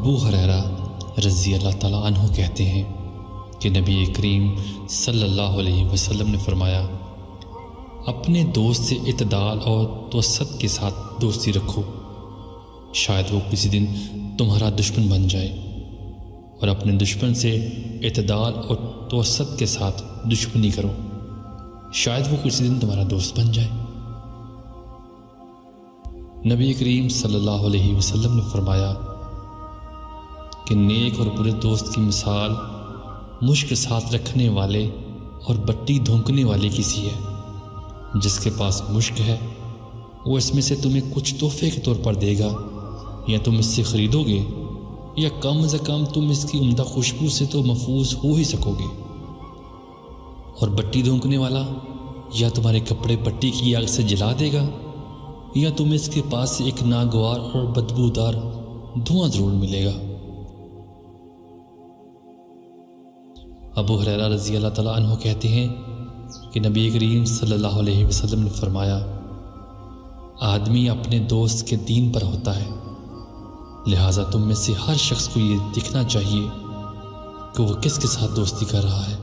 ابو ہریرہ رضی اللہ تعالیٰ عنہ کہتے ہیں کہ نبی کریم صلی اللہ علیہ وسلم نے فرمایا، اپنے دوست سے اعتدال اور توسط کے ساتھ دوستی رکھو، شاید وہ کسی دن تمہارا دشمن بن جائے، اور اپنے دشمن سے اعتدال اور توسط کے ساتھ دشمنی کرو، شاید وہ کسی دن تمہارا دوست بن جائے۔ نبی کریم صلی اللہ علیہ وسلم نے فرمایا کہ نیک اور برے دوست کی مثال مشک ساتھ رکھنے والے اور بٹی دھونکنے والے کی سی ہے۔ جس کے پاس مشک ہے وہ اس میں سے تمہیں کچھ تحفے کے طور پر دے گا، یا تم اس سے خریدو گے، یا کم از کم تم اس کی عمدہ خوشبو سے تو محفوظ ہو ہی سکو گے۔ اور بٹی دھونکنے والا یا تمہارے کپڑے بٹی کی آگ سے جلا دے گا، یا تمہیں اس کے پاس سے ایک ناگوار اور بدبودار دھواں ضرور ملے گا۔ ابو ہریرہ رضی اللہ تعالیٰ عنہ کہتے ہیں کہ نبی کریم صلی اللہ علیہ وسلم نے فرمایا، آدمی اپنے دوست کے دین پر ہوتا ہے، لہٰذا تم میں سے ہر شخص کو یہ دیکھنا چاہیے کہ وہ کس کے ساتھ دوستی کر رہا ہے۔